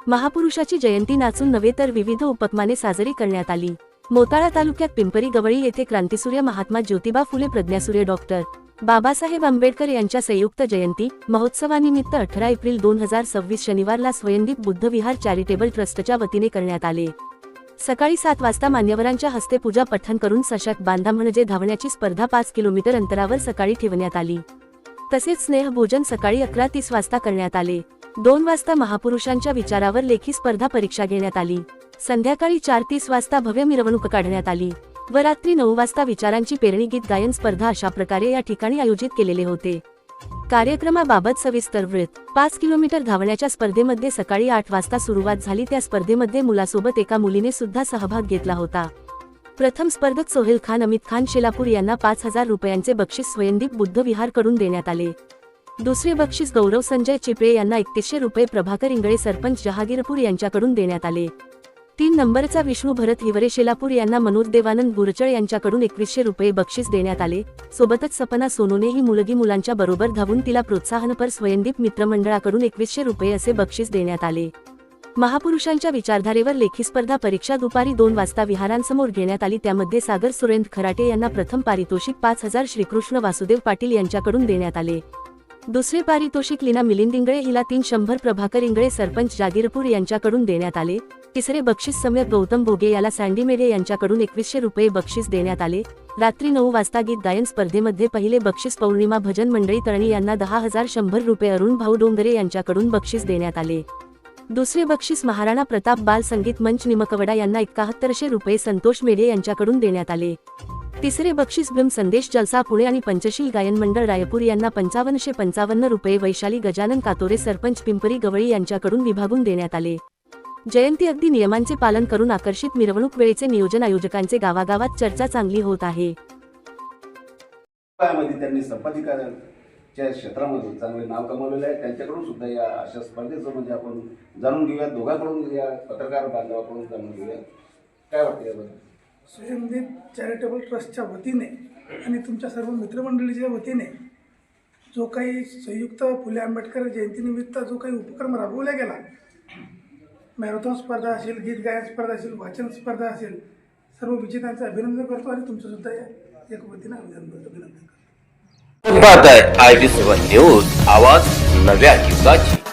महापुरुषाची जयंती नाचून नव्हे तर विविध उपक्रमाने साजरी करण्यात आली। मोताळा तालुक्यात पिंपरी गवळी येथे क्रांतीसूर्य महात्मा ज्योतिबा फुले प्रज्ञासूर्य डॉक्टर बाबासाहेब आंबेडकर यांच्या संयुक्त जयंती महोत्सवानिमित्त 18 एप्रिल 2026 शनिवारला स्वयंदीप बुद्ध विहार चॅरिटेबल ट्रस्टच्या वतीने करण्यात आले। सकाळी 7 वाजता मान्यवरांच्या हस्ते पूजा पठण करून सशक्त बांधा म्हणजे धावण्याची स्पर्धा 5 किलोमीटर अंतरावर सकाळी ठेवण्यात आली। तसेच स्नेहभोजन सकाळी 11:30 वाजता करण्यात आले। 2 वाजता महापुरुषांच्या विचारावर लेखी स्पर्धा परीक्षा घेण्यात आली। संध्याकाळी 4:30 वाजता भव्य मिरवणूक काढण्यात आली व रात्री 9 वाजता विचारांची पेरणी गीत गायन स्पर्धा अशा प्रकारे या ठिकाणी आयोजित केलेले होते। कार्यक्रमाबाबत सविस्तर वृत्त। 5 किलोमीटर धावण्याच्या स्पर्धेमध्ये सकाळी 8 वाजता सुरुवात झाली। त्या स्पर्धेमध्ये मुलासोबत एका मुलीने सुद्धा सहभाग घेतला होता। प्रथम स्पर्धक सोहेल खान अमित खान शेलापूर यांना 5,000 रुपयांचे बक्षीस स्वयंदीप बुद्ध विहार कडून देण्यात आले। दुसरे बक्षीस गौरव संजय चिपळे यांना 3100 रुपये प्रभाकर इंगळे सरपंच जहागीरपूर यांच्याकडून देण्यात आले। 3 नंबरचा विष्णू भरत हिवरे शेलापूर यांना मनोज देवानंद गुरचळ यांच्याकडून 2100 रुपये बक्षीस देण्यात आले। सोबतच सपना सोनूने ही मुलगी मुलांच्या बरोबर धावून तिला प्रोत्साहनपर स्वयंदीप मित्रमंडळाकडून 2100 रुपये असे बक्षीस देण्यात आले। महापुरुषांच्या विचारधारेवर लेखी स्पर्धा परीक्षा दुपारी 2 वाजता विहारांसमोर घेण्यात आली। त्यामध्ये सागर सुरेंद्र खराटे यांना प्रथम पारितोषिक 5000 श्रीकृष्ण वासुदेव पाटील यांच्याकडून देण्यात आले। दुसरे पारितोषिक लीना मिलिंद इंगळे हिला 300 प्रभाकर इंगळे सरपंच जागीरपूर यांच्याकडून देण्यात आले। तिसरे बक्षीस सम्यक गौतम भोगे याला सँडी मेढे यांच्याकडून 2100 रुपये बक्षीस देण्यात आले। रात्री 9 वाजता गीत गायन स्पर्धेमध्ये पहिले बक्षीस पौर्णिमा भजन मंडळी तळणी यांना 10,100 रुपये अरुण भाऊ डोंगरे यांच्याकडून बक्षीस देण्यात आले। दुसरे बक्षीस महाराणा प्रताप बाल संगीत मंच निमकवडा यांना 7100 रुपये संतोष मेढे यांच्याकडून देण्यात आले। तिसरे बक्षीस भीम संदेश जलसा पुणे आणि पंचशील गायन मंडळ रायपूर यांना 5555 रुपये वैशाली गजानन कातोरे सरपंच पिंपरी गवळी यांच्याकडून विभागून देण्यात आले। जयंती अगदी नियमांचे पालन करून आकर्षित मिरवणूक वेळेचे नियोजन आयोजकांचे गावागावात चर्चा चांगली होत आहे। त्यांनी संपादिकाच्या क्षेत्रामध्ये चांगले नाव कमावलेले आहे। त्यांच्याकडून सुद्धा या अशा स्पर्धेचं म्हणजे आपण जाणून घेऊया, दोघांकडून या पत्रकार बांधवाकडून जाणून घेऊया काय वाटतं याबद्दल। स्वयंदीप चॅरिटेबल ट्रस्टच्या वतीने आणि तुमच्या सर्व मित्रमंडळीच्या वतीने जो काही संयुक्त फुले आंबेडकर जयंतीनिमित्त जो काही उपक्रम राबवला गेला, मॅरेथॉन स्पर्धा असेल, गीत गायन स्पर्धा असेल, वाचन स्पर्धा असेल, सर्व विजेत्यांचं अभिनंदन करतो आणि तुमचंसुद्धा एक वतीनं अभिनंदन करतो। पाहताय IB7 न्यूज, आवाज नव्या युगाची।